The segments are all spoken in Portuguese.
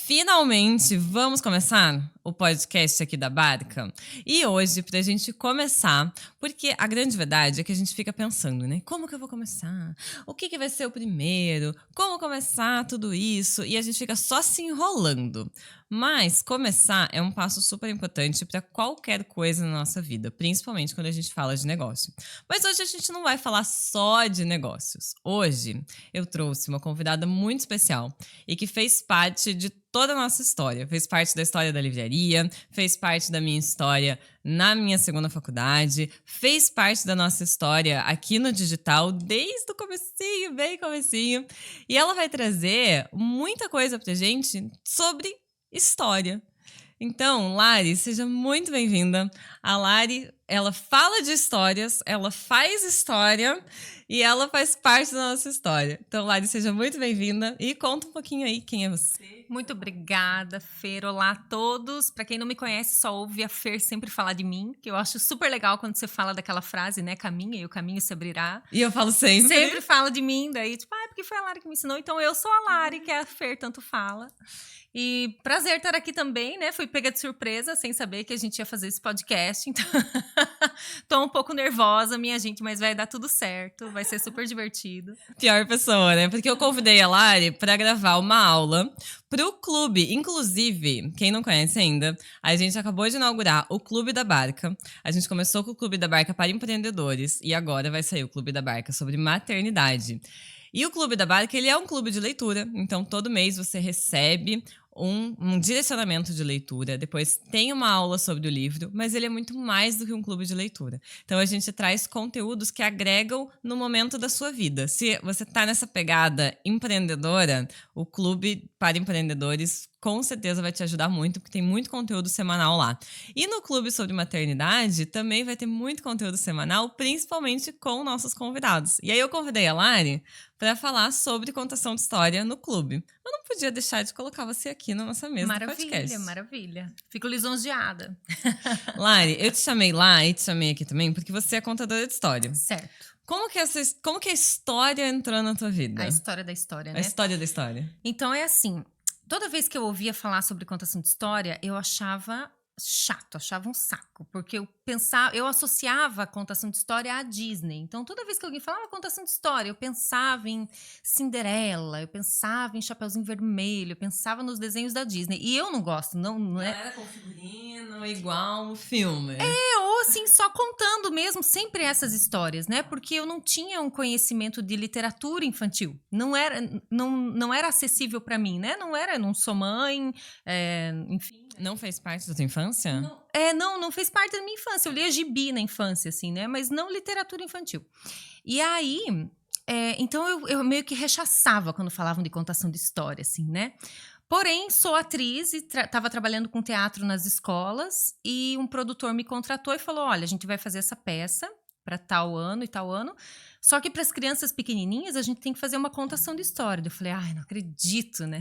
Finalmente, vamos começar o podcast aqui da Barca? E hoje, pra gente começar, porque a grande verdade é que a gente fica pensando, né? Como que eu vou começar? O que vai ser o primeiro? Como começar tudo isso? E a gente fica só se enrolando. Mas começar é um passo super importante para qualquer coisa na nossa vida, principalmente quando a gente fala de negócio. Mas hoje a gente não vai falar só de negócios. Hoje eu trouxe uma convidada muito especial e que fez parte de toda a nossa história. Fez parte da história da livraria, fez parte da minha história na minha segunda faculdade, fez parte da nossa história aqui no digital desde o comecinho, bem comecinho. E ela vai trazer muita coisa pra gente sobre história. Então, Lari, seja muito bem-vinda. A Lari, ela fala de histórias, ela faz história e ela faz parte da nossa história. Então, Lari, seja muito bem-vinda e conta um pouquinho aí quem é você. Muito obrigada, Fer. Olá a todos. Para quem não me conhece, só ouve a Fer sempre falar de mim, que eu acho super legal quando você fala daquela frase, né? Caminha e o caminho se abrirá. E eu falo sempre. Sempre fala de mim, daí tipo, porque foi a Lari que me ensinou. Então eu sou a Lari, que a Fer tanto fala. E prazer estar aqui também, né? Fui pega de surpresa, sem saber que a gente ia fazer esse podcast. Então, tô um pouco nervosa, minha gente, mas vai dar tudo certo. Vai ser super divertido. Pior pessoa, né? Porque eu convidei a Lari para gravar uma aula pro clube. Inclusive, quem não conhece ainda, a gente acabou de inaugurar o Clube da Barca. A gente começou com o Clube da Barca para empreendedores e agora vai sair o Clube da Barca sobre maternidade. E o Clube da Barca, ele é um clube de leitura, então todo mês você recebe um direcionamento de leitura, depois tem uma aula sobre o livro, mas ele é muito mais do que um clube de leitura. Então a gente traz conteúdos que agregam no momento da sua vida. Se você está nessa pegada empreendedora, o Clube para Empreendedores com certeza vai te ajudar muito, porque tem muito conteúdo semanal lá. E no Clube sobre Maternidade também vai ter muito conteúdo semanal, principalmente com nossos convidados. E aí eu convidei a Lari para falar sobre contação de história no clube. Eu não podia deixar de colocar você aqui na nossa mesa do podcast. Maravilha. Fico lisonjeada. Lari, eu te chamei lá e te chamei aqui também porque você é contadora de história. Certo. Como que a história entrou na tua vida? A história da história, né? A história da história. Então é assim, toda vez que eu ouvia falar sobre contação de história, eu achava chato, achava um saco, porque eu associava a contação de história à Disney. Então, toda vez que alguém falava contação de história, eu pensava em Cinderela, eu pensava em Chapeuzinho Vermelho, eu pensava nos desenhos da Disney. E eu não gosto, não é. Era com figurino, igual o filme. Ou assim, só contando mesmo sempre essas histórias, né? Porque eu não tinha um conhecimento de literatura infantil. Não era acessível para mim, né? Não sou mãe, enfim. Não fez parte da tua infância? Não fez parte da minha infância. Eu lia gibi na infância, assim, né? Mas não literatura infantil. E aí, então eu meio que rechaçava quando falavam de contação de história, assim, né? Porém, sou atriz e estava trabalhando com teatro nas escolas e um produtor me contratou e falou, olha, a gente vai fazer essa peça para tal ano e tal ano, só que para as crianças pequenininhas a gente tem que fazer uma contação de história. Eu falei, não acredito, né?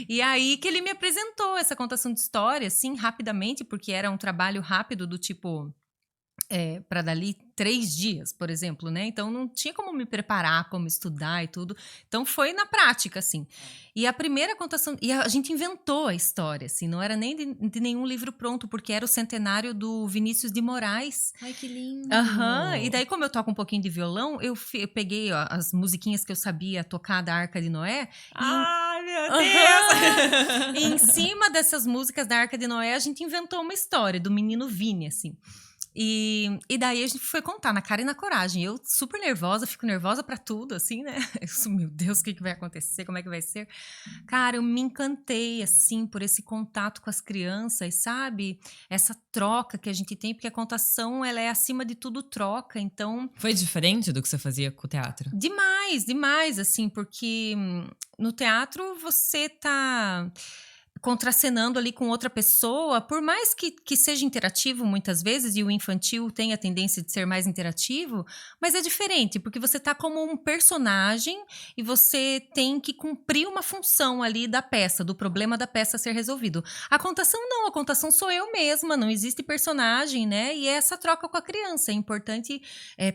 E aí que ele me apresentou essa contação de história, assim, rapidamente, porque era um trabalho rápido do tipo... para dali 3 dias, por exemplo, né? Então não tinha como me preparar, como estudar e tudo. Então foi na prática, assim. E a primeira contação... E a gente inventou a história, assim. Não era nem de nenhum livro pronto, porque era o centenário do Vinícius de Moraes. Ai, que lindo! E daí, como eu toco um pouquinho de violão, eu peguei as musiquinhas que eu sabia tocar da Arca de Noé. Ai, meu Deus! E em cima dessas músicas da Arca de Noé, a gente inventou uma história do menino Vini, assim. E daí a gente foi contar na cara e na coragem. Eu super nervosa, fico nervosa pra tudo, assim, né? Meu Deus, o que vai acontecer? Como é que vai ser? Cara, eu me encantei, assim, por esse contato com as crianças, sabe? Essa troca que a gente tem, porque a contação, ela é acima de tudo troca, então... Foi diferente do que você fazia com o teatro? Demais, assim, porque no teatro você tá... contracenando ali com outra pessoa, por mais que seja interativo muitas vezes, e o infantil tem a tendência de ser mais interativo, mas é diferente, porque você tá como um personagem e você tem que cumprir uma função ali da peça, do problema da peça a ser resolvido. A contação não, a contação sou eu mesma, não existe personagem, né? E é essa troca com a criança. É importante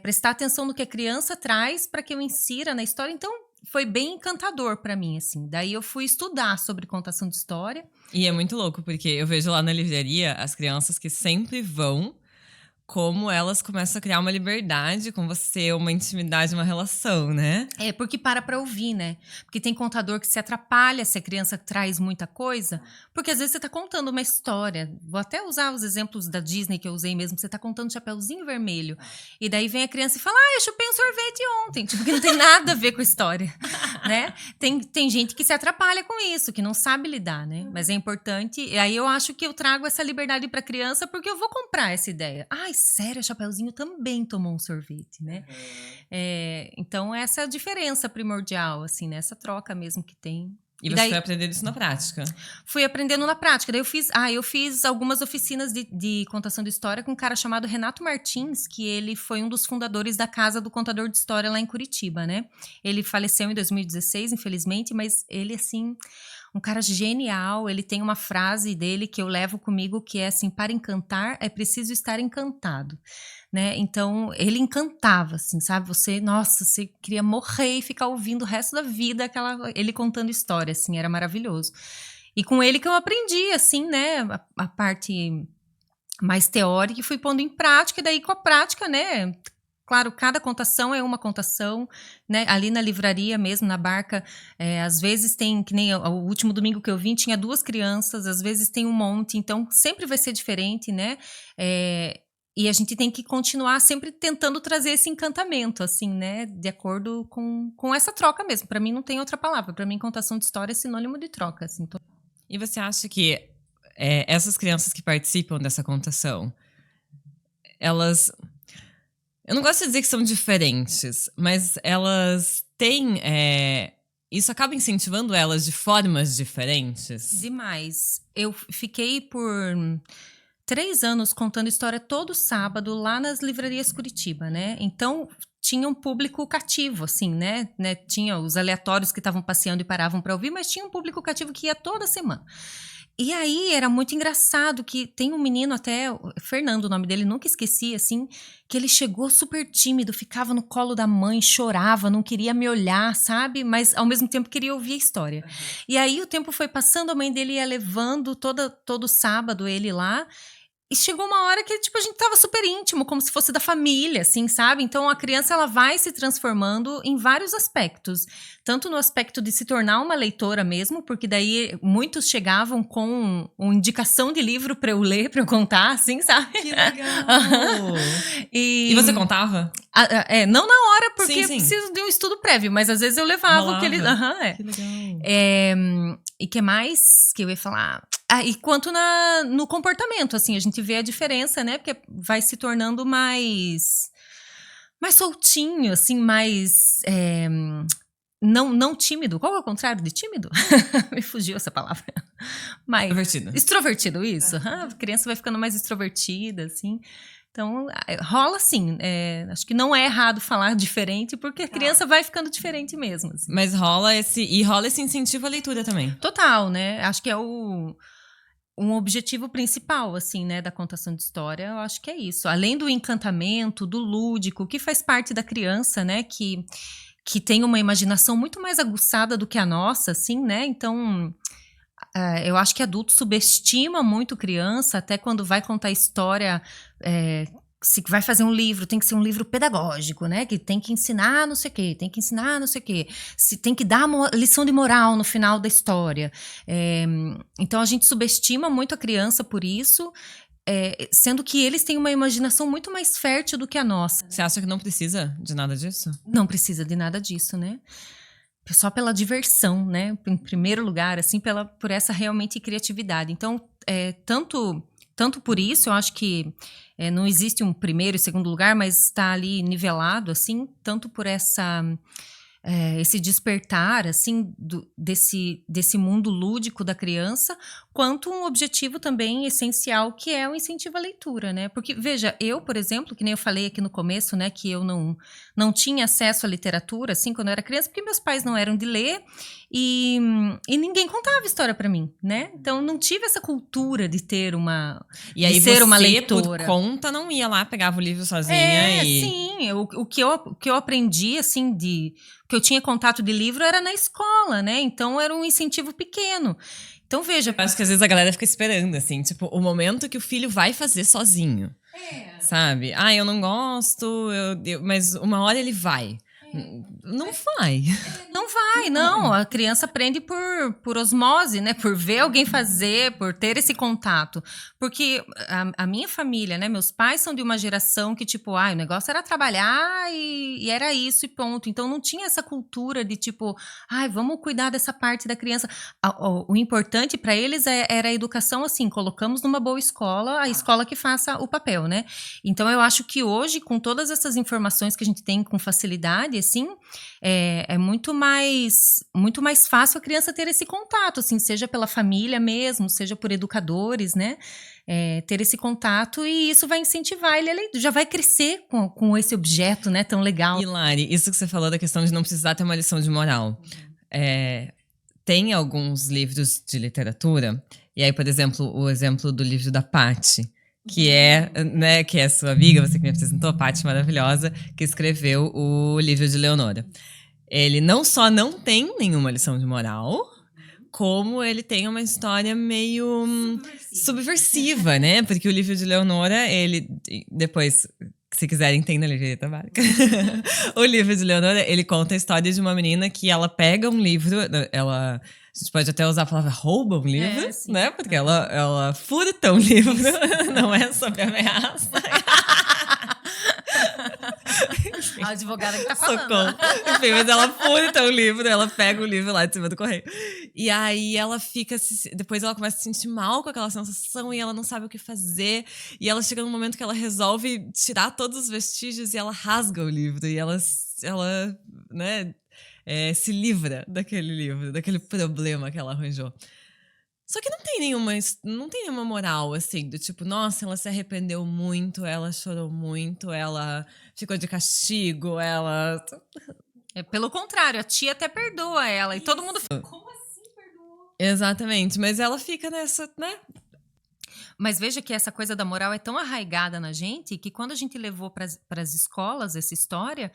prestar atenção no que a criança traz para que eu insira na história. Então, foi bem encantador pra mim, assim. Daí eu fui estudar sobre contação de história. E é muito louco, porque eu vejo lá na livraria as crianças que sempre vão, como elas começam a criar uma liberdade com você, uma intimidade, uma relação, né? É, porque para pra ouvir, né? Porque tem contador que se atrapalha se a criança traz muita coisa, porque às vezes você tá contando uma história. Vou até usar os exemplos da Disney que eu usei mesmo. Você tá contando Chapeuzinho Vermelho. E daí vem a criança e fala, eu chupei um sorvete ontem. Tipo, que não tem nada a ver com a história, né? Tem gente que se atrapalha com isso, que não sabe lidar, né? Mas é importante. E aí eu acho que eu trago essa liberdade pra criança porque eu vou comprar essa ideia. Ai, sério, a Chapeuzinho também tomou um sorvete, né? Então, essa é a diferença primordial, assim, né? Essa troca mesmo que tem. E você foi aprendendo isso na prática? Fui aprendendo na prática. Daí eu fiz algumas oficinas de contação de história com um cara chamado Renato Martins, que ele foi um dos fundadores da Casa do Contador de História lá em Curitiba, né? Ele faleceu em 2016, infelizmente, mas ele, assim, um cara genial. Ele tem uma frase dele que eu levo comigo, que é assim, para encantar é preciso estar encantado. Né? Então, ele encantava, assim, sabe? Você queria morrer e ficar ouvindo o resto da vida ele contando história, assim, era maravilhoso. E com ele que eu aprendi, assim, né, a parte mais teórica e fui pondo em prática, e daí com a prática, né, claro, cada contação é uma contação, né, ali na livraria mesmo, na Barca, às vezes tem, que nem o último domingo que eu vim, tinha 2 crianças, às vezes tem um monte, então sempre vai ser diferente, né, e a gente tem que continuar sempre tentando trazer esse encantamento, assim, né? De acordo com essa troca mesmo. Para mim não tem outra palavra. Para mim, contação de história é sinônimo de troca. Assim. E você acha que essas crianças que participam dessa contação, elas... Eu não gosto de dizer que são diferentes, mas elas têm... isso acaba incentivando elas de formas diferentes? Demais. Eu fiquei por 3 anos contando história todo sábado lá nas livrarias Curitiba, né? Então, tinha um público cativo, assim, né? Tinha os aleatórios que estavam passeando e paravam para ouvir, mas tinha um público cativo que ia toda semana. E aí, era muito engraçado que tem um menino até, Fernando, o nome dele, nunca esqueci, assim, que ele chegou super tímido, ficava no colo da mãe, chorava, não queria me olhar, sabe? Mas, ao mesmo tempo, queria ouvir a história. E aí, o tempo foi passando, a mãe dele ia levando todo sábado ele lá. E chegou uma hora que, tipo, a gente tava super íntimo, como se fosse da família, assim, sabe? Então, a criança, ela vai se transformando em vários aspectos. Tanto no aspecto de se tornar uma leitora mesmo, porque daí muitos chegavam com uma indicação de livro pra eu ler, pra eu contar, assim, sabe? Que legal! E você contava? Não na hora, porque sim. preciso de um estudo prévio, mas às vezes eu levava Que legal. E que mais que eu ia falar? E quanto no comportamento, assim, a gente vê a diferença, né? Porque vai se tornando mais soltinho, assim, mais não tímido. Qual é o contrário de tímido? Me fugiu essa palavra. Extrovertido, isso. A criança vai ficando mais extrovertida, assim. Então, rola sim. Acho que não é errado falar diferente, porque a criança vai ficando diferente mesmo. Assim. Mas rola esse incentivo à leitura também. Total, né? Acho que é um objetivo principal, assim, né, da contação de história. Eu acho que é isso. Além do encantamento, do lúdico, que faz parte da criança, né, que tem uma imaginação muito mais aguçada do que a nossa, assim, né? Então... eu acho que adulto subestima muito criança, até quando vai contar história, se vai fazer um livro, tem que ser um livro pedagógico, né? Que tem que ensinar não sei o quê, tem que ensinar não sei o quê. Tem que dar uma lição de moral no final da história. Então, a gente subestima muito a criança por isso, sendo que eles têm uma imaginação muito mais fértil do que a nossa. Você acha que não precisa de nada disso? Não precisa de nada disso, né? Só pela diversão, né? Em primeiro lugar, assim, por essa realmente criatividade. Então, tanto por isso, eu acho que não existe um primeiro e segundo lugar, mas está ali nivelado, assim, tanto por esse despertar, assim, desse mundo lúdico da criança, quanto um objetivo também essencial, que é o incentivo à leitura, né? Porque, veja, eu, por exemplo, que nem eu falei aqui no começo, né, que eu não tinha acesso à literatura, assim, quando eu era criança, porque meus pais não eram de ler e ninguém contava história pra mim, né? Então, não tive essa cultura de ter E aí ser uma você, leitora. por conta, não ia lá, pegava o livro sozinha Sim, o que eu aprendi, assim, que eu tinha contato de livro era na escola, né? Então era um incentivo pequeno. Então veja. Eu acho que às vezes a galera fica esperando, assim, tipo, o momento que o filho vai fazer sozinho. Sabe? Eu não gosto, mas uma hora ele vai. Não vai. Não vai, não. A criança aprende por osmose, né? Por ver alguém fazer, por ter esse contato. Porque a minha família, né? Meus pais são de uma geração que, tipo, o negócio era trabalhar e era isso e ponto. Então não tinha essa cultura de, tipo, vamos cuidar dessa parte da criança. O importante para eles era a educação, assim, colocamos numa boa escola, a escola que faça o papel, né? Então eu acho que hoje, com todas essas informações que a gente tem com facilidade, assim, é muito mais fácil a criança ter esse contato, assim, seja pela família mesmo, seja por educadores, né? Ter esse contato, e isso vai incentivar ele já vai crescer com esse objeto, né, tão legal. E Lari, isso que você falou da questão de não precisar ter uma lição de moral. Tem alguns livros de literatura, e aí, por exemplo, o exemplo do livro da Paty, que é sua amiga, você que me apresentou, Paty maravilhosa, que escreveu o livro de Leonora. Ele não só não tem nenhuma lição de moral, como ele tem uma história meio subversiva, né? Porque o livro de Leonora, ele depois, se quiserem, tem na Livreta Barca. O livro de Leonora, ele conta a história de uma menina que ela pega um livro, a gente pode até usar a palavra rouba um livro, né? Porque ela furta um livro, não é sobre ameaça. A advogada que tá falando. Socorro. Enfim, mas ela furta o livro, ela pega o livro lá de cima do correio. E aí ela fica... Depois ela começa a se sentir mal com aquela sensação e ela não sabe o que fazer. E ela chega num momento que ela resolve tirar todos os vestígios e ela rasga o livro. E ela né, se livra daquele livro, daquele problema que ela arranjou. Só que não tem nenhuma moral, assim, do tipo, nossa, ela se arrependeu muito, ela chorou muito, ela ficou de castigo, ela... Pelo contrário, a tia até perdoa ela. E todo mundo fica, como assim perdoou? Exatamente, mas ela fica nessa, né? Mas veja que essa coisa da moral é tão arraigada na gente que quando a gente levou para as escolas essa história,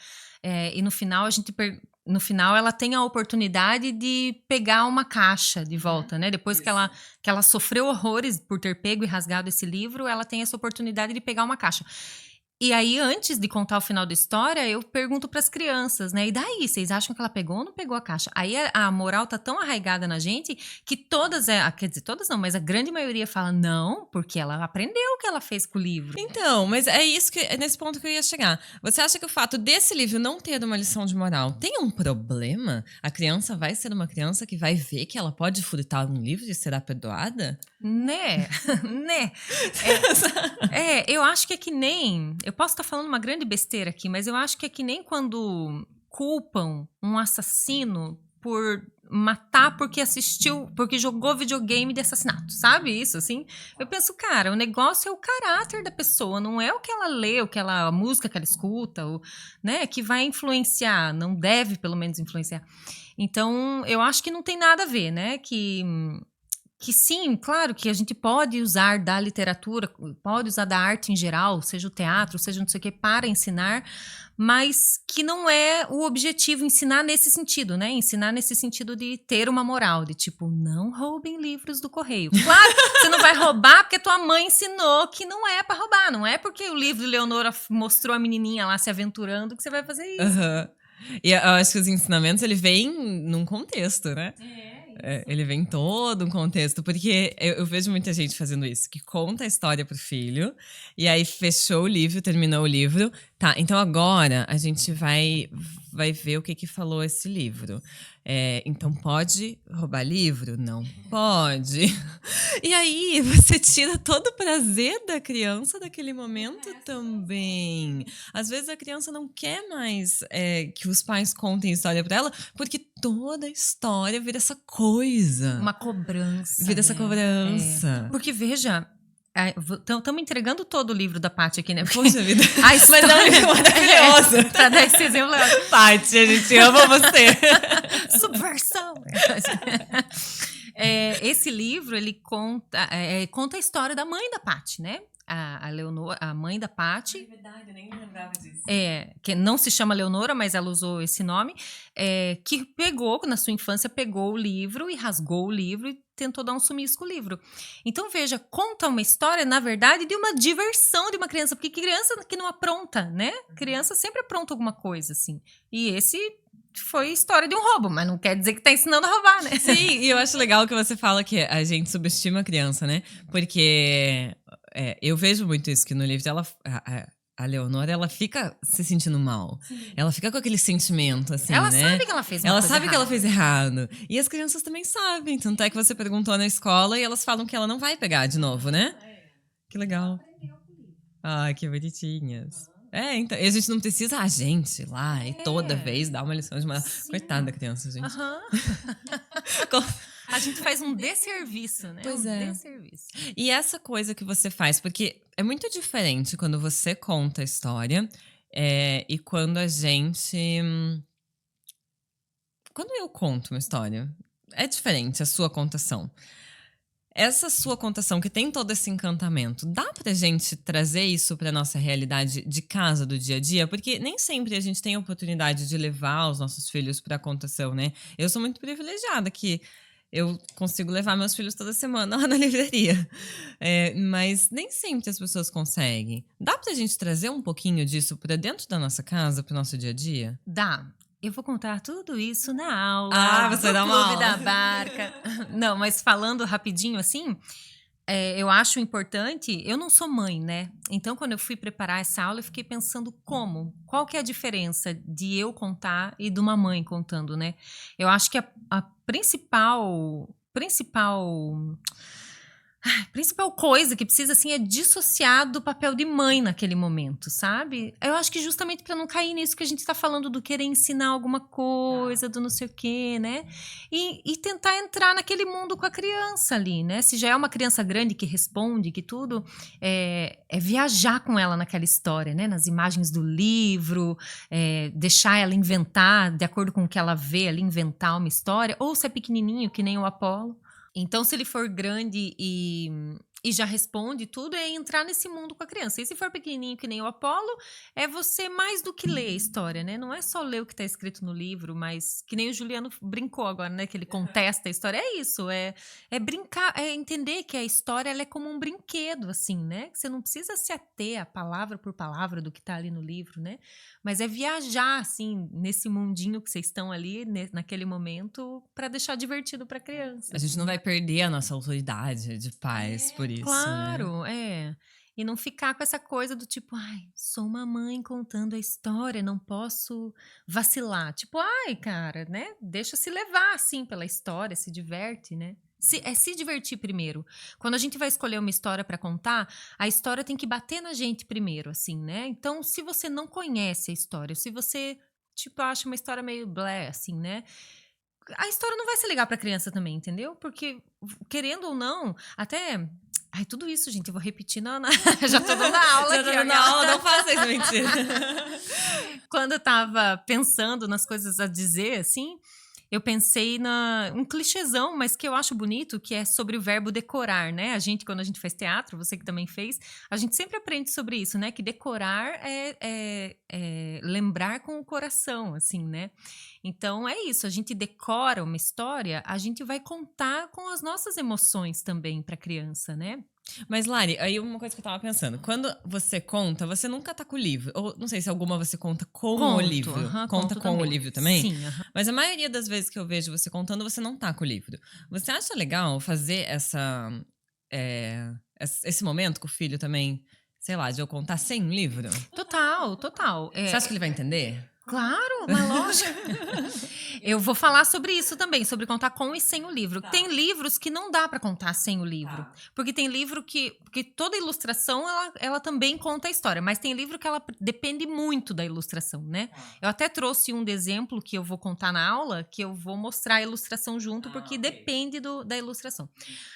e no final ela tem a oportunidade de pegar uma caixa de volta, né? Depois que ela sofreu horrores por ter pego e rasgado esse livro, ela tem essa oportunidade de pegar uma caixa. E aí, antes de contar o final da história, eu pergunto para as crianças, né? E daí, vocês acham que ela pegou ou não pegou a caixa? Aí a moral tá tão arraigada na gente que quer dizer, todas não, mas a grande maioria fala não, porque ela aprendeu o que ela fez com o livro. Então, mas é nesse ponto que eu ia chegar. Você acha que o fato desse livro não ter uma lição de moral tem um problema? A criança vai ser uma criança que vai ver que ela pode furtar um livro e será perdoada? Né? Eu acho que é que nem... Eu posso estar falando uma grande besteira aqui, mas eu acho que é que nem quando culpam um assassino por matar porque jogou videogame de assassinato, sabe isso, assim? Eu penso, cara, o negócio é o caráter da pessoa, não é o que ela lê, a música que ela escuta, né, que vai influenciar, não deve, pelo menos, influenciar. Então, eu acho que não tem nada a ver, né, que sim, claro que a gente pode usar da literatura, pode usar da arte em geral, seja o teatro, seja não sei o que, para ensinar, mas que não é o objetivo ensinar nesse sentido, né? Ensinar nesse sentido de ter uma moral, de tipo, não roubem livros do correio. Claro, você não vai roubar porque tua mãe ensinou que não é para roubar, não é porque o livro de Leonora mostrou a menininha lá se aventurando que você vai fazer isso. Uhum. E eu acho que os ensinamentos, ele vem num contexto, né? Ele vem todo um contexto, porque eu vejo muita gente fazendo isso, que conta a história pro filho, e aí fechou o livro, terminou o livro, tá, então agora a gente vai ver o que falou esse livro. Então pode roubar livro? Não pode. E aí você tira todo o prazer da criança daquele momento também. Às vezes a criança não quer mais que os pais contem história pra ela, porque toda a história vira essa coisa. Uma cobrança. Vira essa cobrança. Porque veja... Estamos entregando todo o livro da Paty aqui, né? Poxa vida. Mas é um livro maravilhoso. Pra dar esse exemplo. Paty, a gente ama você. Subversão. Esse livro, ele conta a história da mãe da Patty, né? A Leonora, a mãe da Patty. É verdade, eu nem lembrava disso. Que não se chama Leonora, mas ela usou esse nome. Que na sua infância, pegou o livro e rasgou o livro e tentou dar um sumiço com o livro. Então, veja, conta uma história, na verdade, de uma diversão de uma criança. Porque criança que não apronta, né? Criança sempre apronta alguma coisa, assim. E esse foi história de um roubo, mas não quer dizer que tá ensinando a roubar, né? Sim, e eu acho legal que você fala que a gente subestima a criança, né? Porque eu vejo muito isso, que no livro a Leonora, ela fica se sentindo mal. Sim. Ela fica com aquele sentimento, assim, ela né? Sabe que ela fez uma Ela coisa sabe errada. que ela fez errado. E as crianças também sabem. Tanto é que você perguntou na escola e elas falam que ela não vai pegar de novo, né? Que legal. Ai, que bonitinhas. Então, e a gente não precisa a gente lá e toda vez dar uma lição de uma... Coitada da criança, gente. A gente faz um desserviço, né? Pois desserviço. E essa coisa que você faz, porque é muito diferente quando você conta a história e quando a gente... Quando eu conto uma história, é diferente a sua contação. Essa sua contação que tem todo esse encantamento, dá pra gente trazer isso pra nossa realidade de casa, do dia a dia? Porque nem sempre a gente tem a oportunidade de levar os nossos filhos pra contação, né? Eu sou muito privilegiada que eu consigo levar meus filhos toda semana lá na livraria. Mas nem sempre as pessoas conseguem. Dá pra gente trazer um pouquinho disso pra dentro da nossa casa, pro nosso dia a dia? Dá. Eu vou contar tudo isso na aula. Você dá uma Clube aula. da Barca. Não, mas falando rapidinho assim, eu acho importante... Eu não sou mãe, né? Então, quando eu fui preparar essa aula, eu fiquei pensando como? Qual que é a diferença de eu contar e de uma mãe contando, né? Eu acho que a principal coisa que precisa, assim, é dissociar do papel de mãe naquele momento, sabe? Eu acho que justamente para não cair nisso que a gente tá falando do querer ensinar alguma coisa, do não sei o quê, né? E tentar entrar naquele mundo com a criança ali, né? Se já é uma criança grande que responde, que tudo, é viajar com ela naquela história, né? Nas imagens do livro, deixar ela inventar, de acordo com o que ela vê ali, inventar uma história, ou se é pequenininho, que nem o Apolo. Então, se ele for grande e já responde tudo, é entrar nesse mundo com a criança. E se for pequenininho, que nem o Apolo, é você mais do que ler a história, né? Não é só ler o que está escrito no livro, mas que nem o Juliano brincou agora, né? Que ele contesta a história. É isso, é brincar, é entender que a história ela é como um brinquedo, assim, né? Que você não precisa se ater a palavra por palavra do que está ali no livro, né? Mas é viajar, assim, nesse mundinho que vocês estão ali, naquele momento, para deixar divertido para a criança. A gente não vai perder a nossa autoridade de pais por isso, claro, né? E não ficar com essa coisa do tipo, ai, sou uma mãe contando a história, não posso vacilar. Tipo, ai, cara, né? Deixa se levar, assim, pela história, se diverte, né? Se divertir primeiro. Quando a gente vai escolher uma história para contar, a história tem que bater na gente primeiro, assim, né? Então, se você não conhece a história, se você, tipo, acha uma história meio blé, assim, né? A história não vai ser legal pra criança também, entendeu? Porque, querendo ou não, até... Ai, tudo isso, gente, eu vou repetir já tô dando aula aqui. Já tô dando aula, não faça isso, mentira. Quando eu tava pensando nas coisas a dizer, assim... Eu pensei um clichêzão, mas que eu acho bonito, que é sobre o verbo decorar, né? Quando a gente faz teatro, você que também fez, a gente sempre aprende sobre isso, né? Que decorar é lembrar com o coração, assim, né? Então, é isso. A gente decora uma história, a gente vai contar com as nossas emoções também pra criança, né? Mas, Lari, aí uma coisa que eu tava pensando. Quando você conta, você nunca tá com o livro. Ou não sei se alguma você conta com o livro. Conta com o livro também? Sim. Mas a maioria das vezes que eu vejo você contando, você não tá com o livro. Você acha legal fazer esse momento com o filho também? Sei lá, de eu contar sem um livro? Total. Você acha que ele vai entender? Claro, mas lógico. Eu vou falar sobre isso também, sobre contar com e sem o livro. Tá. Tem livros que não dá para contar sem o livro. Tá. Porque tem livro porque toda ilustração, ela também conta a história. Mas tem livro que ela depende muito da ilustração, né? Tá. Eu até trouxe um exemplo que eu vou contar na aula, que eu vou mostrar a ilustração junto, porque depende da ilustração.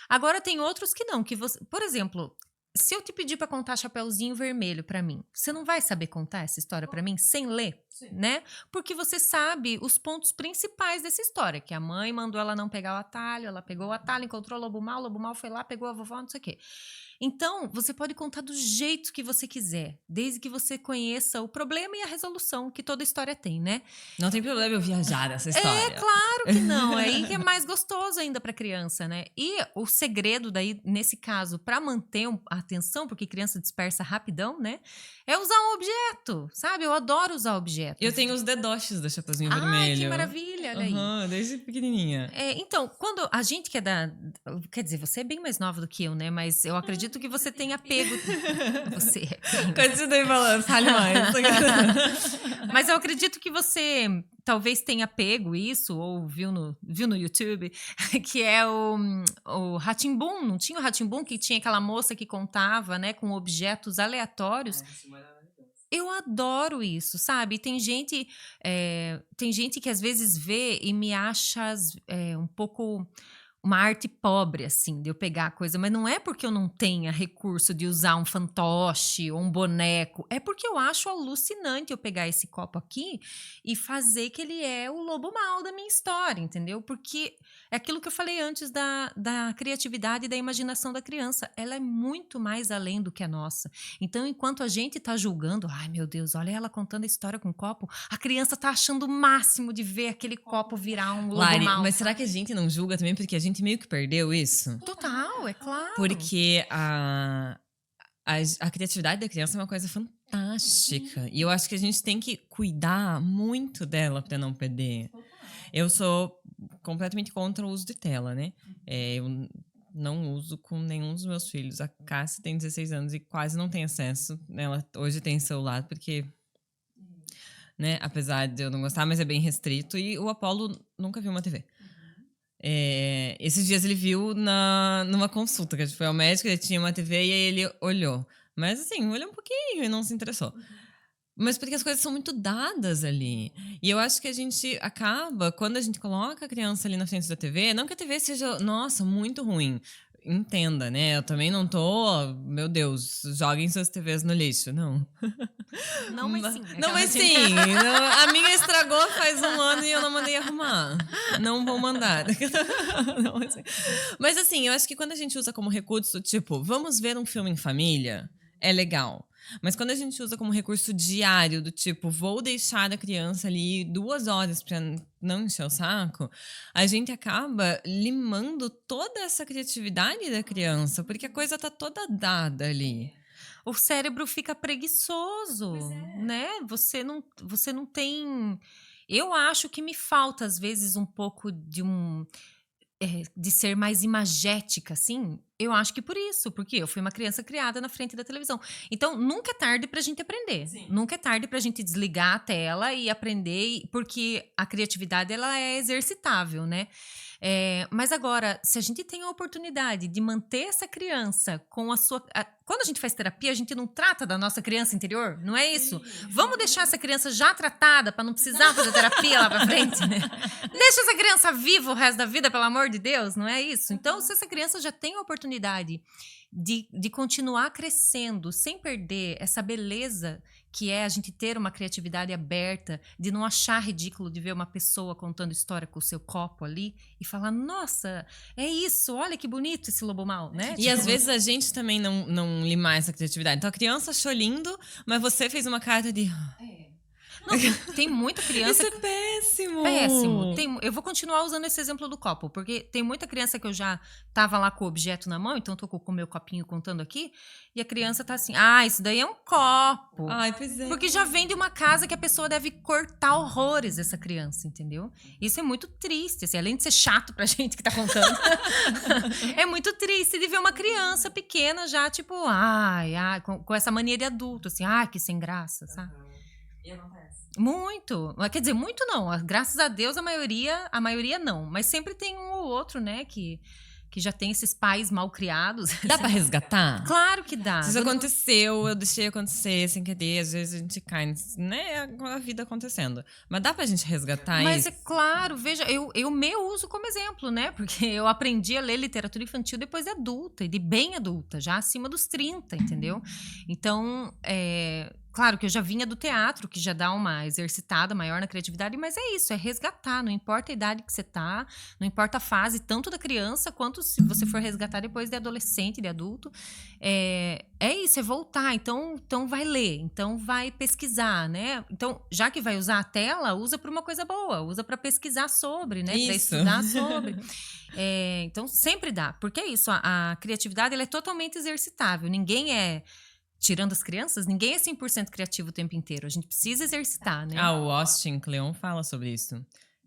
Agora, tem outros que não. Que você, por exemplo... se eu te pedir pra contar Chapeuzinho Vermelho pra mim, você não vai saber contar essa história pra mim sem ler, né? Porque você sabe os pontos principais dessa história, que a mãe mandou ela não pegar o atalho, ela pegou o atalho, encontrou o lobo mal foi lá, pegou a vovó, não sei o quê. Então, você pode contar do jeito que você quiser, desde que você conheça o problema e a resolução que toda história tem, né? Não tem problema eu viajar nessa história. Claro que não. É aí que é mais gostoso ainda para criança, né? E o segredo daí, nesse caso, para manter a atenção, porque criança dispersa rapidão, né? É usar um objeto, sabe? Eu adoro usar objetos. Eu tenho os dedoches da Chapeuzinho Vermelho. Ai, que maravilha, olha aí. Desde pequenininha. Então, quando a gente que é quer dizer, você é bem mais nova do que eu, né? Mas eu acredito que você tenha apego. Você é. Continue falando, fale mais. Mas eu acredito que você talvez tenha pego isso, ou viu no YouTube, que é o Rá-Tim-Bum. Não tinha o Rá-Tim-Bum que tinha aquela moça que contava, né, com objetos aleatórios? Eu adoro isso, sabe? Tem gente que às vezes vê e me acha um pouco uma arte pobre, assim, de eu pegar a coisa. Mas não é porque eu não tenha recurso de usar um fantoche ou um boneco. É porque eu acho alucinante eu pegar esse copo aqui e fazer que ele é o lobo mau da minha história, entendeu? Porque é aquilo que eu falei antes da criatividade e da imaginação da criança. Ela é muito mais além do que a nossa. Então, enquanto a gente tá julgando, ai meu Deus, olha ela contando a história com um copo, a criança tá achando o máximo de ver aquele copo virar um lobo Lari, mau. mas será que a gente não julga também porque a gente meio que perdeu isso? Total, é claro. Porque a criatividade da criança é uma coisa fantástica. E eu acho que a gente tem que cuidar muito dela para não perder. Eu sou completamente contra o uso de tela, né? Eu não uso com nenhum dos meus filhos. A Cássia tem 16 anos e quase não tem acesso. Ela hoje tem celular porque, né, apesar de eu não gostar, mas é bem restrito. E o Apolo nunca viu uma TV. Esses dias ele viu numa consulta, que a gente foi ao médico, ele tinha uma TV e aí ele olhou. Mas assim, olhou um pouquinho e não se interessou. Mas porque as coisas são muito dadas ali. E eu acho que a gente acaba, quando a gente coloca a criança ali na frente da TV, não que a TV seja, nossa, muito ruim. Entenda, né? Eu também não tô, meu Deus, joguem suas TVs no lixo, não. Não, mas sim. Não, mas sim. A minha estragou faz 1 ano e eu não mandei arrumar. Não vou mandar. Não, mas assim, eu acho que quando a gente usa como recurso, tipo, vamos ver um filme em família, é legal. Mas quando a gente usa como recurso diário, do tipo, vou deixar a criança ali 2 horas pra não encher o saco, a gente acaba limando toda essa criatividade da criança, porque a coisa tá toda dada ali. O cérebro fica preguiçoso, né? Você não tem... Eu acho que me falta, às vezes, um pouco de ser mais imagética, assim. Eu acho que por isso, porque eu fui uma criança criada na frente da televisão. Então, nunca é tarde pra gente aprender. Sim. Nunca é tarde pra gente desligar a tela e aprender, porque a criatividade, ela é exercitável, né? Mas agora, se a gente tem a oportunidade de manter essa criança com a sua... Quando a gente faz terapia, a gente não trata da nossa criança interior, não é isso? Sim. Vamos deixar essa criança já tratada para não precisar fazer terapia lá pra frente, né? Deixa essa criança viva o resto da vida, pelo amor de Deus, não é isso? Então, se essa criança já tem a oportunidade de continuar crescendo sem perder essa beleza que é a gente ter uma criatividade aberta, de não achar ridículo de ver uma pessoa contando história com o seu copo ali e falar, nossa, é isso, olha que bonito esse lobo mau, né? E às vezes a gente também não limar essa criatividade. Então a criança achou lindo, mas você fez uma carta de... Não, tem muita criança... Isso é péssimo! Péssimo. Eu vou continuar usando esse exemplo do copo, porque tem muita criança que eu já tava lá com o objeto na mão, então tô com o meu copinho contando aqui, e a criança tá assim, isso daí é um copo. Ai, pois é. Porque já vem de uma casa que a pessoa deve cortar horrores essa criança, entendeu? Isso é muito triste, assim, além de ser chato pra gente que tá contando. É muito triste de ver uma criança pequena já, tipo, com essa mania de adulto, assim, que sem graça, sabe? E acontece. Muito. Quer dizer, muito não. Graças a Deus, a maioria não. Mas sempre tem um ou outro, né, que que já tem esses pais mal criados. Dá pra resgatar? Claro que dá. Se isso aconteceu, eu deixei acontecer sem querer, às vezes a gente cai, né? A vida acontecendo. Mas dá pra gente resgatar Mas isso? é claro, veja, eu me uso como exemplo, né? Porque eu aprendi a ler literatura infantil depois de adulta, e de bem adulta, já acima dos 30, entendeu? Então, claro que eu já vinha do teatro, que já dá uma exercitada maior na criatividade, mas é isso, é resgatar, não importa a idade que você tá, não importa a fase, tanto da criança, quanto se você for resgatar depois de adolescente, de adulto, é isso, é voltar, então vai ler, então vai pesquisar, né? Então, já que vai usar a tela, usa para uma coisa boa, usa para pesquisar sobre, né? Para estudar sobre. Então, sempre dá, porque é isso, a criatividade ela é totalmente exercitável, tirando as crianças, ninguém é 100% criativo o tempo inteiro. A gente precisa exercitar, né? O Austin Kleon fala sobre isso.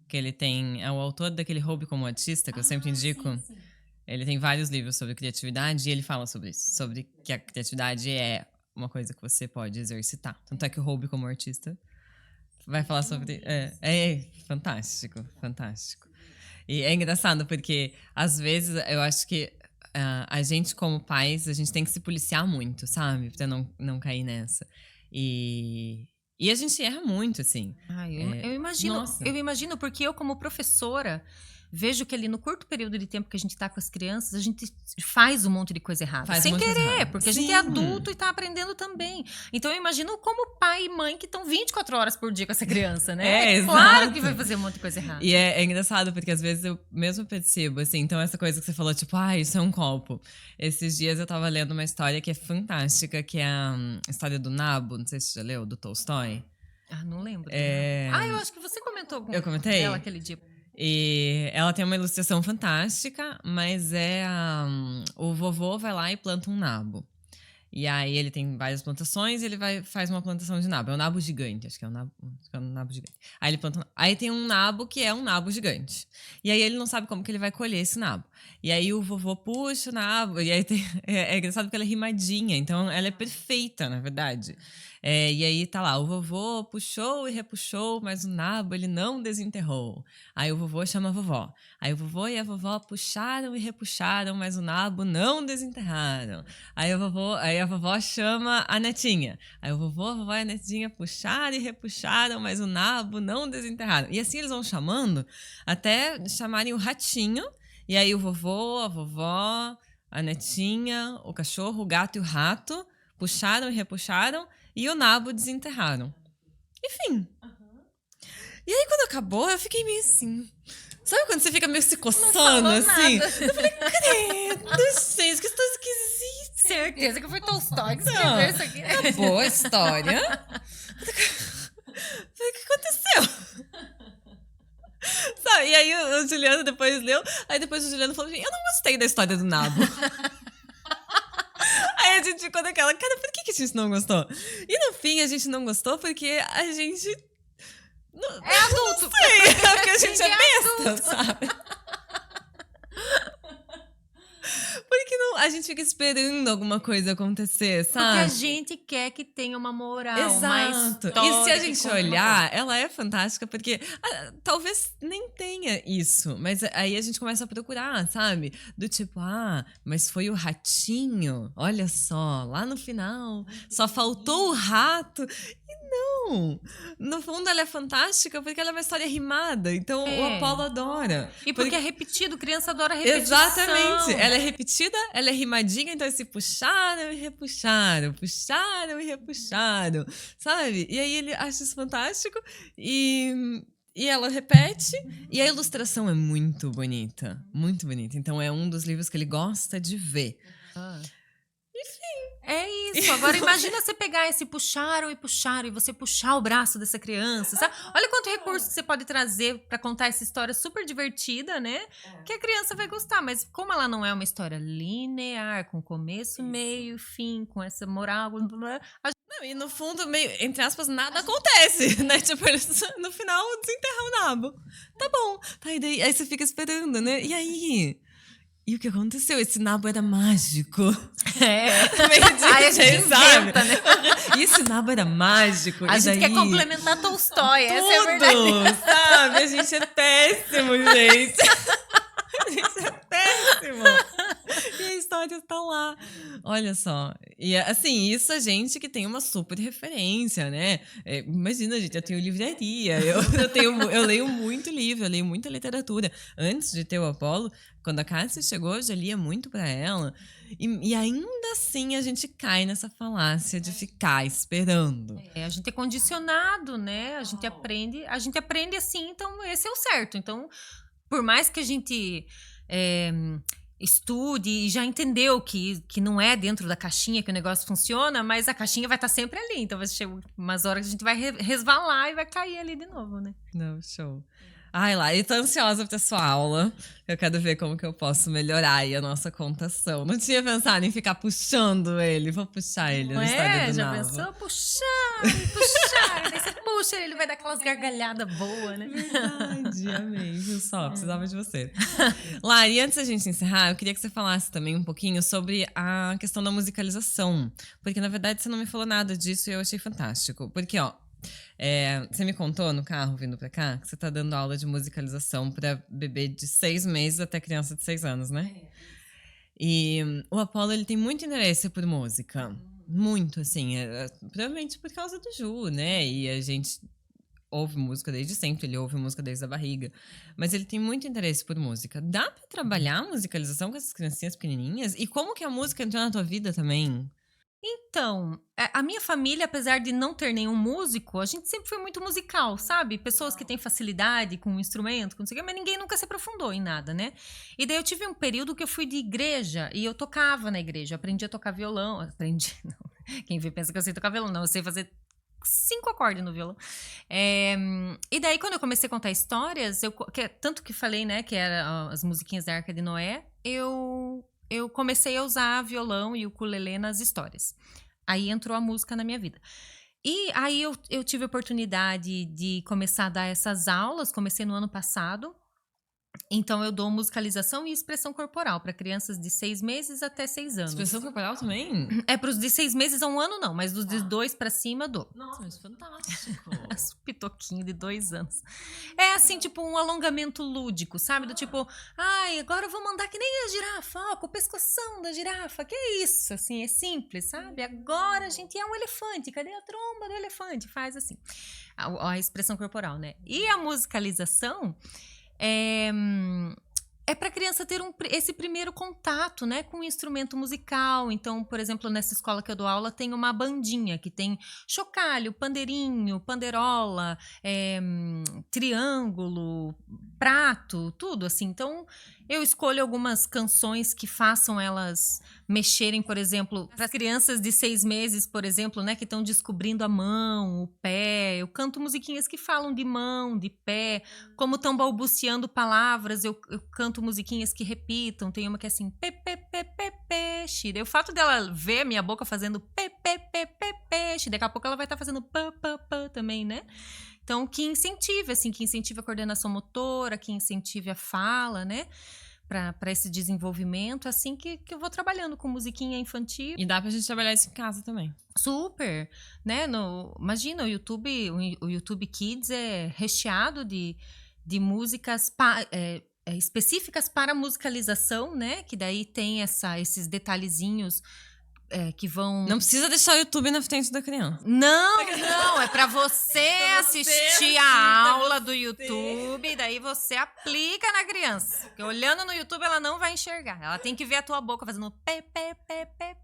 Que ele é o autor daquele Hobby como Artista, que eu sempre indico. Sim. Ele tem vários livros sobre criatividade e ele fala sobre isso. Sobre que a criatividade é uma coisa que você pode exercitar. Tanto é que o Hobby como Artista vai falar sobre... É fantástico, fantástico. E é engraçado porque, às vezes, eu acho que a gente, como pais, a gente tem que se policiar muito, sabe? Pra não cair nessa. E a gente erra muito, assim. Eu imagino, porque eu, como professora, vejo que ali no curto período de tempo que a gente tá com as crianças, a gente faz um monte de coisa errada. Sem querer, porque a gente é adulto e tá aprendendo também. Então eu imagino como pai e mãe que estão 24 horas por dia com essa criança, né? Claro que vai fazer um monte de coisa errada. E é engraçado, porque às vezes eu mesmo percebo, assim, então essa coisa que você falou, tipo, isso é um copo. Esses dias eu tava lendo uma história que é fantástica, que é a história do Nabo, não sei se você já leu, do Tolstói. Não lembro. Eu acho que você comentou com ela aquele dia. E ela tem uma ilustração fantástica, mas o vovô vai lá e planta um nabo. E aí ele tem várias plantações e ele faz uma plantação de nabo. É um nabo gigante, acho que é um nabo gigante. Aí ele planta aí tem um nabo que é um nabo gigante. E aí ele não sabe como que ele vai colher esse nabo. E aí o vovô puxa o nabo, e aí é engraçado porque ela é rimadinha, então ela é perfeita, na verdade. E aí tá lá, o vovô puxou e repuxou, mas o nabo ele não desenterrou. Aí o vovô chama a vovó. Aí o vovô e a vovó puxaram e repuxaram, mas o nabo não desenterraram. Aí a vovó chama a netinha. Aí o vovô, a vovó e a netinha puxaram e repuxaram, mas o nabo não desenterraram. E assim eles vão chamando até chamarem o ratinho. E aí o vovô, a vovó, a netinha, o cachorro, o gato e o rato puxaram e repuxaram e o nabo desenterraram. Enfim. E aí quando acabou, eu fiquei meio assim... Sabe quando você fica meio se coçando, assim? Nada. Eu falei, credo, gente, que história esquisita. Certeza que foi Tolstói que escreveu isso aqui. Acabou a história. Falei, o que aconteceu? Sabe? E aí o Juliano depois leu. Aí depois o Juliano falou assim, eu não gostei da história do nabo. Aí a gente ficou naquela, cara, por que a gente não gostou? E no fim a gente não gostou porque a gente... É adulto. Não sei, porque a gente é besta, sabe? Porque a gente fica esperando alguma coisa acontecer, sabe? Porque a gente quer que tenha uma moral. Exato. E se a gente olhar, ela é fantástica porque talvez nem tenha isso. Mas aí a gente começa a procurar, sabe? Do tipo, mas foi o ratinho. Olha só, lá no final só faltou o rato. E não. No fundo ela é fantástica porque ela é uma história rimada. Então o Apolo adora. E porque é repetido, criança adora repetição. Exatamente. Ela é repetida, ela é rimadinha, então se puxaram e repuxaram, puxaram e repuxaram, sabe? E aí ele acha isso fantástico e ela repete, e a ilustração é muito bonita, muito bonita. Então é um dos livros que ele gosta de ver. Enfim. É isso. Agora imagina você pegar esse puxaram e você puxar o braço dessa criança, sabe? Olha quanto recurso que você pode trazer pra contar essa história super divertida, né? Que a criança vai gostar, mas como ela não é uma história linear, com começo, meio, fim, com essa moral, não, e no fundo, meio, entre aspas, nada acontece, né? Tipo, eles no final desenterram o nabo. Tá bom. Aí você fica esperando, né? E aí? E o que aconteceu? Esse nabo era mágico. Aí a gente inventa, né? E esse nabo era mágico. A gente quer complementar Tolstói, essa é a verdade. Sabe? A gente é péssimo, gente. A gente é péssimo. E a história tá lá. Olha só. E assim, isso a gente que tem uma super referência, né? Imagina, gente, eu tenho livraria, eu leio muito livro, eu leio muita literatura. Antes de ter o Apollo, quando a Cássia chegou, eu já lia muito pra ela. E ainda assim a gente cai nessa falácia de ficar esperando. A gente é condicionado, né? A gente aprende assim, então esse é o certo. Então, por mais que a gente estude e já entendeu que não é dentro da caixinha que o negócio funciona, mas a caixinha vai estar sempre ali. Então vai chegar umas horas que a gente vai resvalar e vai cair ali de novo, né? Não, show. Ai, lá, e tô ansiosa pra ter sua aula. Eu quero ver como que eu posso melhorar aí a nossa contação. Não tinha pensado em ficar puxando ele. Vou puxar ele na história do já Nava. pensou? Puxar. Daí você puxa, ele vai dar aquelas gargalhadas boas, né? Verdade, amei. Viu só? Precisava de você. Lari, e antes da gente encerrar, eu queria que você falasse também um pouquinho sobre a questão da musicalização. Porque, na verdade, você não me falou nada disso e eu achei fantástico. Porque, ó, você me contou no carro vindo pra cá que você tá dando aula de musicalização pra bebê de 6 meses até criança de 6 anos, né? E o Apollo, ele tem muito interesse por música. Muito, assim. Provavelmente por causa do Ju, né? E a gente ouve música desde sempre, ele ouve música desde a barriga. Mas ele tem muito interesse por música. Dá pra trabalhar a musicalização com essas criancinhas pequenininhas? E como que a música entrou na tua vida também? Então, a minha família, apesar de não ter nenhum músico, a gente sempre foi muito musical, sabe? Pessoas que têm facilidade com o instrumento, com não sei o quê, mas ninguém nunca se aprofundou em nada, né? E daí eu tive um período que eu fui de igreja e eu tocava na igreja, eu aprendi a tocar violão. Não. Quem vê pensa que eu sei tocar violão, não, eu sei fazer 5 acordes no violão. E daí, quando eu comecei a contar histórias, tanto que falei, né, que eram as musiquinhas da Arca de Noé, eu comecei a usar violão e ukulele nas histórias. Aí entrou a música na minha vida. E aí eu tive a oportunidade de começar a dar essas aulas, comecei no ano passado. Então eu dou musicalização e expressão corporal para crianças de 6 meses até 6 anos. Expressão corporal também? Para os de 6 meses a 1 ano não, mas dos de 2 para cima eu dou. Nossa, mas fantástico. Pitoquinho de 2 anos. É assim, tipo um alongamento lúdico, sabe? Do tipo, ai, agora eu vou mandar que nem a girafa, ó, com o pescoção da girafa. Que é isso? Assim, é simples, sabe? Agora a gente é um elefante. Cadê a tromba do elefante? Faz assim. A expressão corporal, né? E a musicalização é para a criança ter esse primeiro contato, né, com o instrumento musical. Então, por exemplo, nessa escola que eu dou aula, tem uma bandinha que tem chocalho, pandeirinho, panderola, triângulo, prato, tudo assim. Então, eu escolho algumas canções que façam elas mexerem, por exemplo, para crianças de 6 meses, por exemplo, né, que estão descobrindo a mão, o pé. Eu canto musiquinhas que falam de mão, de pé, como estão balbuciando palavras, eu canto musiquinhas que repitam. Tem uma que é assim, peixe. Daí o fato dela ver minha boca fazendo peixe, daqui a pouco ela vai estar fazendo pá também, né? Então, que incentive a coordenação motora, que incentive a fala, né? Para esse desenvolvimento, assim que eu vou trabalhando com musiquinha infantil. E dá pra gente trabalhar isso em casa também. Super, né? Imagina, o YouTube Kids é recheado de músicas específicas para musicalização, né? Que daí tem esses detalhezinhos que vão... Não precisa deixar o YouTube na frente da criança. Não, é pra você assistir a aula do YouTube e daí você aplica na criança. Porque olhando no YouTube ela não vai enxergar. Ela tem que ver a tua boca fazendo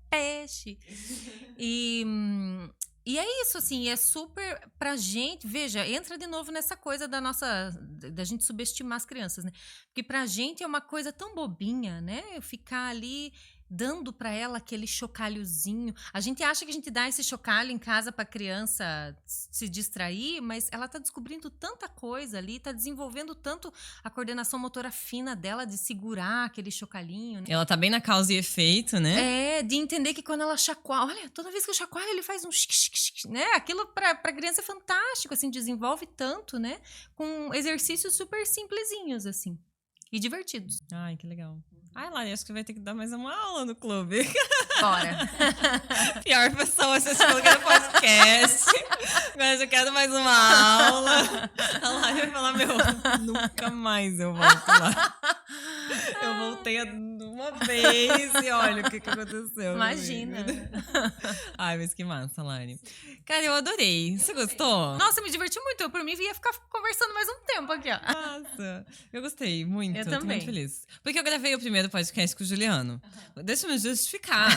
peixe. E é isso, assim, é super pra gente, veja, entra de novo nessa coisa da gente subestimar as crianças, né? Porque pra gente é uma coisa tão bobinha, né? Eu ficar ali dando pra ela aquele chocalhozinho. A gente acha que a gente dá esse chocalho em casa pra criança se distrair, mas ela tá descobrindo tanta coisa ali, tá desenvolvendo tanto a coordenação motora fina dela de segurar aquele chocalhinho, né? Ela tá bem na causa e efeito, né? De entender que quando ela chacoalha, olha, toda vez que eu chacoalho ele faz um né? Aquilo pra criança é fantástico, assim, desenvolve tanto, né? Com exercícios super simplesinhos, assim. E divertidos. Ai, que legal. Ai, Lari, acho que vai ter que dar mais uma aula no clube. Bora. Pior pessoa, você falou que era podcast. Mas eu quero mais uma aula. A Lari vai falar, nunca mais eu volto lá. Eu voltei uma vez e olha o que aconteceu. Imagina. Ai, mas que massa, Lari. Cara, eu adorei. Você gostou? Nossa, eu me diverti muito. Eu, por mim, ia ficar conversando mais um tempo aqui, ó. Nossa, eu gostei muito. Eu Tô também. muito feliz. Porque eu gravei o primeiro podcast com o Juliano. Deixa eu me justificar,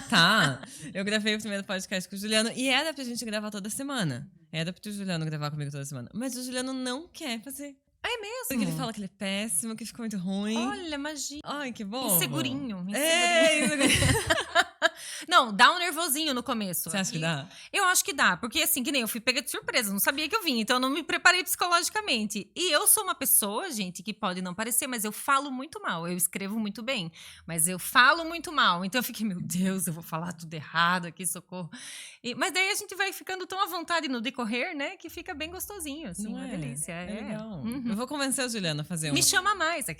tá? Eu gravei o primeiro podcast com o Juliano e era pra gente gravar toda semana. Era pro Juliano gravar comigo toda semana. Mas o Juliano não quer fazer. É mesmo? Porque ele fala que ele é péssimo, que ficou muito ruim. Olha, magia. Ai, que bom. Insegurinho. É, Não, dá um nervosinho no começo. Você acha que dá? Eu acho que dá, porque assim, que nem eu fui pega de surpresa, não sabia que eu vim, então eu não me preparei psicologicamente. E eu sou uma pessoa, gente, que pode não parecer, mas eu falo muito mal, eu escrevo muito bem, mas eu falo muito mal. Então eu fiquei, meu Deus, eu vou falar tudo errado aqui, socorro. Mas daí a gente vai ficando tão à vontade no decorrer, né, que fica bem gostosinho, assim, Não uma é? delícia. É legal. Uhum. Eu vou convencer o Juliano a fazer um. Me chama mais. Eu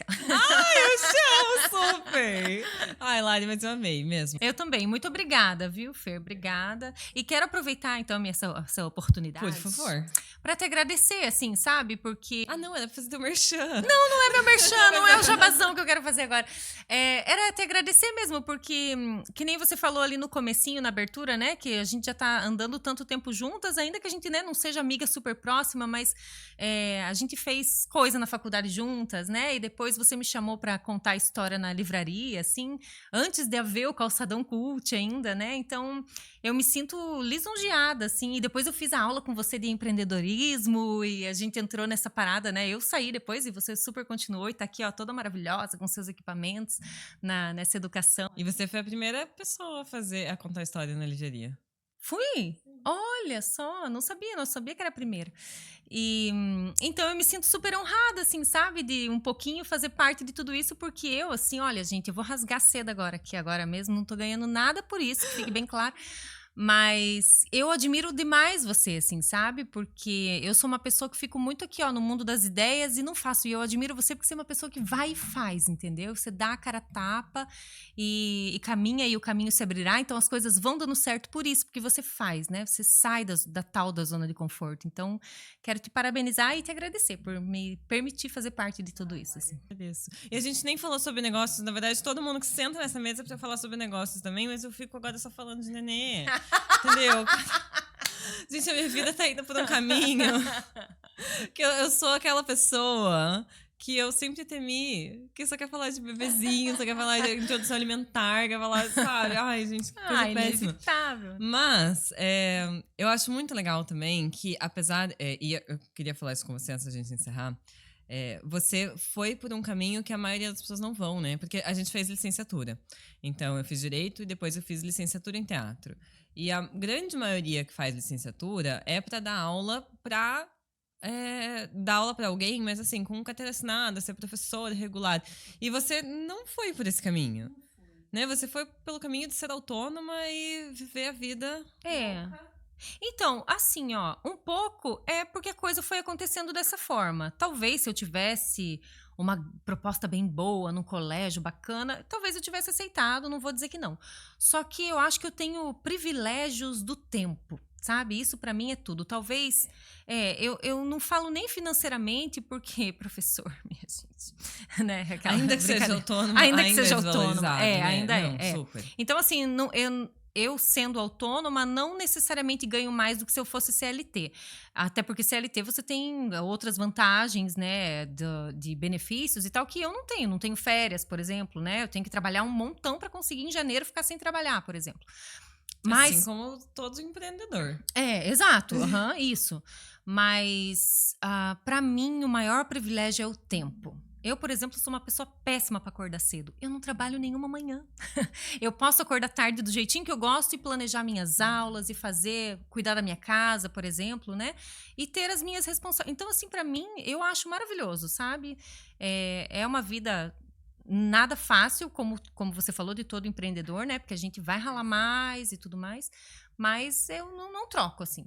chamo super. Ai, Lari, mas eu amei mesmo. Eu também. Muito obrigada, viu, Fer? Obrigada. E quero aproveitar, então, essa oportunidade. Por favor. Pra te agradecer, assim, sabe? Porque... Ah, não, era pra fazer teu merchan. Não é meu merchan, não é o jabazão que eu quero fazer agora. Era te agradecer mesmo, porque, que nem você falou ali no comecinho, na abertura, né? Que a gente já tá andando tanto tempo juntas, ainda que a gente, né, não seja amiga super próxima, mas a gente fez coisa na faculdade juntas, né? E depois você me chamou pra contar a história na livraria, assim, antes de haver o Calçadão Cult ainda, né? Então, eu me sinto lisonjeada, assim. E depois eu fiz a aula com você de empreendedorismo e a gente entrou nessa parada, né? Eu saí depois e você super continuou e tá aqui, ó, toda maravilhosa, com seus equipamentos nessa educação. E você foi a primeira pessoa a contar a história na livraria. Fui? Olha só, não sabia que era a primeira. E então eu me sinto super honrada, assim, sabe? De um pouquinho fazer parte de tudo isso, porque eu, assim, olha, gente, eu vou rasgar cedo agora, que agora mesmo não tô ganhando nada por isso, que fique bem claro. Mas eu admiro demais você, assim, sabe? Porque eu sou uma pessoa que fico muito aqui, ó, no mundo das ideias e não faço. E eu admiro você porque você é uma pessoa que vai e faz, entendeu? Você dá a cara a tapa e caminha e o caminho se abrirá. Então as coisas vão dando certo por isso, porque você faz, né? Você sai da tal da zona de conforto. Então, quero te parabenizar e te agradecer por me permitir fazer parte de tudo isso, assim. Isso. E a gente nem falou sobre negócios. Na verdade, todo mundo que senta nessa mesa precisa falar sobre negócios também, mas eu fico agora só falando de nenê. Entendeu? Gente, a minha vida tá indo por um caminho que eu sou aquela pessoa que eu sempre temi, que só quer falar de bebezinho, só quer falar de introdução alimentar, quer falar, sabe? Ai, gente, que coisa péssima. Inevitável. Mas eu acho muito legal também que, apesar... e eu queria falar isso com você antes da gente encerrar. Você foi por um caminho que a maioria das pessoas não vão, né? Porque a gente fez licenciatura. Então, eu fiz Direito e depois eu fiz licenciatura em Teatro. E a grande maioria que faz licenciatura é para dar aula para alguém, mas assim, com carteira assinada, ser professor regular. E você não foi por esse caminho. Né? Você foi pelo caminho de ser autônoma e viver a vida. Então, assim, ó, um pouco é porque a coisa foi acontecendo dessa forma. Talvez se eu tivesse uma proposta bem boa num colégio bacana, talvez eu tivesse aceitado, não vou dizer que não. Só que eu acho que eu tenho privilégios do tempo, sabe? Isso pra mim é tudo. Talvez, eu não falo nem financeiramente, porque professor, minha gente, né? Ainda que seja autônomo, ainda que seja autônomo, né? ainda não, é. Super. Então, assim, não, eu sendo autônoma, não necessariamente ganho mais do que se eu fosse CLT. Até porque CLT você tem outras vantagens, né, de benefícios e tal, que eu não tenho. Não tenho férias, por exemplo, né? Eu tenho que trabalhar um montão para conseguir em janeiro ficar sem trabalhar, por exemplo. Mas, assim como todo empreendedor. Exato, isso. Mas, para mim, o maior privilégio é o tempo. Eu, por exemplo, sou uma pessoa péssima para acordar cedo. Eu não trabalho nenhuma manhã. Eu posso acordar tarde do jeitinho que eu gosto e planejar minhas aulas e cuidar da minha casa, por exemplo, né? E ter as minhas responsabilidades. Então, assim, para mim, eu acho maravilhoso, sabe? É uma vida nada fácil, como você falou, de todo empreendedor, né? Porque a gente vai ralar mais e tudo mais. Mas eu não troco, assim.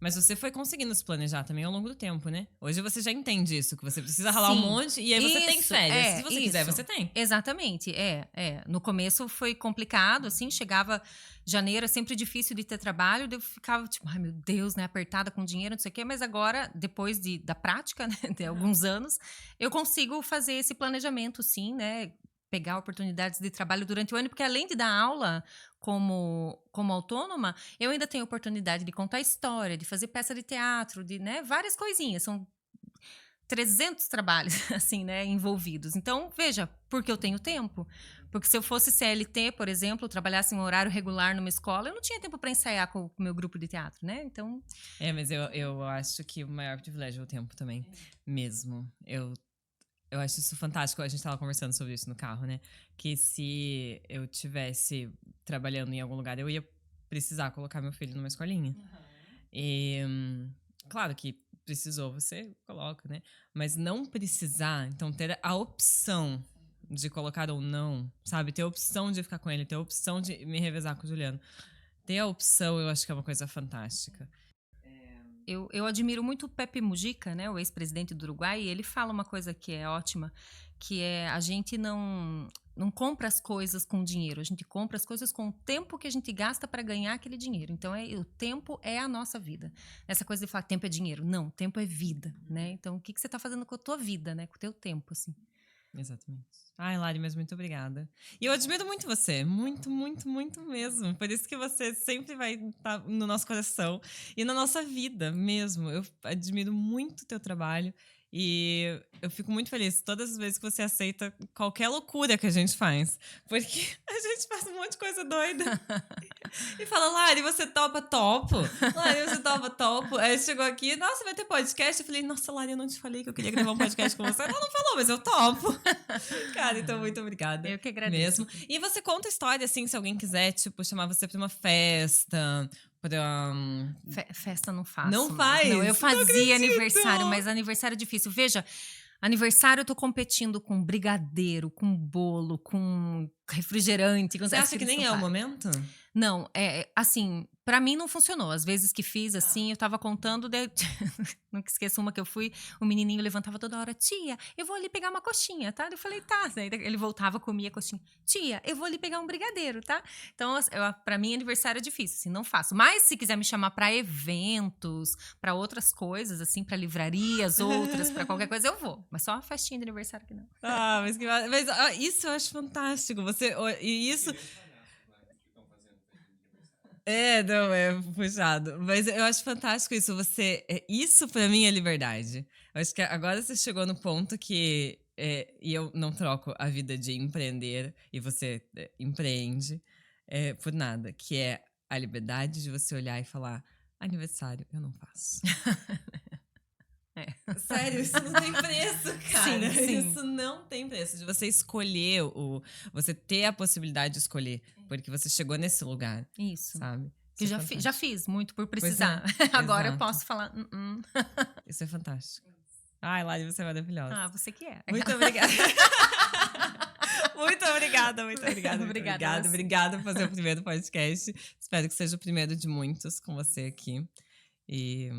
Mas você foi conseguindo se planejar também ao longo do tempo, né? Hoje você já entende isso, que você precisa ralar um monte e aí você tem férias. Se você quiser, você tem. Exatamente, No começo foi complicado, assim, chegava janeiro, é sempre difícil de ter trabalho, eu ficava tipo, ai meu Deus, né, apertada com dinheiro, não sei o quê, mas agora, depois da prática, né, de alguns anos, eu consigo fazer esse planejamento, sim, né, pegar oportunidades de trabalho durante o ano, porque além de dar aula como autônoma, eu ainda tenho oportunidade de contar história, de fazer peça de teatro, de, né, várias coisinhas. São 300 trabalhos, assim, né, envolvidos. Então, veja, porque eu tenho tempo. Porque se eu fosse CLT, por exemplo, trabalhasse em um horário regular numa escola, eu não tinha tempo para ensaiar com o meu grupo de teatro, né? Então... Mas eu acho que o maior privilégio é o tempo também, mesmo. Eu acho isso fantástico. A gente estava conversando sobre isso no carro, né? Que se eu tivesse trabalhando em algum lugar, eu ia precisar colocar meu filho numa escolinha. E, claro que precisou, você coloca, né? Mas não precisar, então ter a opção de colocar ou não, sabe? Ter a opção de ficar com ele, ter a opção de me revezar com o Juliano. Ter a opção, eu acho que é uma coisa fantástica. Eu admiro muito o Pepe Mujica, né, o ex-presidente do Uruguai, e ele fala uma coisa que é ótima, que é a gente não compra as coisas com dinheiro, a gente compra as coisas com o tempo que a gente gasta para ganhar aquele dinheiro. Então, o tempo é a nossa vida. Essa coisa de falar tempo é dinheiro. Não, tempo é vida, né? Então, o que você está fazendo com a tua vida, né? Com o teu tempo, assim. Exatamente. Ai, Lari, mas muito obrigada. E eu admiro muito você. Muito, muito, muito mesmo. Por isso que você sempre vai estar no nosso coração e na nossa vida mesmo. Eu admiro muito o teu trabalho e eu fico muito feliz todas as vezes que você aceita qualquer loucura que a gente faz. Porque a gente faz um monte de coisa doida. E fala, Lari, você topa? Topo. Lari, você topa? Topo. Aí chegou aqui, nossa, vai ter podcast? Eu falei, nossa, Lari, eu não te falei que eu queria gravar um podcast com você. Ela não falou, mas eu topo. Cara, então muito obrigada. Eu que agradeço. Mesmo. E você conta história, assim, se alguém quiser, tipo, chamar você pra uma festa, pra... Festa não faço. Não faz? Não, eu fazia não aniversário, mas aniversário é difícil. Veja, aniversário eu tô competindo com brigadeiro, com bolo, com refrigerante. Você acha que nem é o momento? Não, assim, pra mim não funcionou. Às vezes que fiz, assim, eu tava contando, nunca esqueço uma que eu fui, o menininho levantava toda hora, tia, eu vou ali pegar uma coxinha, tá? Eu falei, tá. Aí ele voltava, comia a coxinha. Tia, eu vou ali pegar um brigadeiro, tá? Então, pra mim, aniversário é difícil, assim, não faço. Mas se quiser me chamar pra eventos, pra outras coisas, assim, pra livrarias, outras, pra qualquer coisa, eu vou. Mas só uma festinha de aniversário que não. Mas isso eu acho fantástico. E isso... Não, é puxado. Mas eu acho fantástico isso. Isso pra mim é liberdade. Eu acho que agora você chegou no ponto que... e eu não troco a vida de empreender, e você empreende por nada. Que é a liberdade de você olhar e falar, aniversário eu não faço. Sério, isso não tem preço, cara. Sim. Isso não tem preço. De você escolher, você ter a possibilidade de escolher, porque você chegou nesse lugar. Isso. Sabe? Que já fiz muito por precisar. Agora eu posso falar. Isso é fantástico. Ai, Lari, você é maravilhosa. Você que é. Muito obrigada. Muito obrigada. Obrigada por fazer o primeiro podcast. Espero que seja o primeiro de muitos com você aqui. E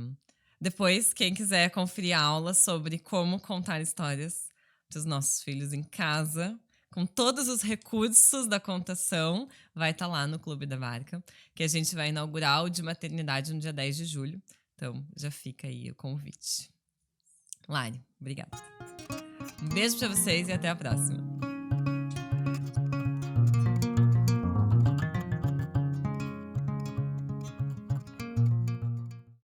depois, quem quiser conferir a aula sobre como contar histórias para os nossos filhos em casa, com todos os recursos da contação, vai estar lá no Clube da Barca, que a gente vai inaugurar o de maternidade no dia 10 de julho. Então, já fica aí o convite. Lari, obrigada. Um beijo para vocês e até a próxima.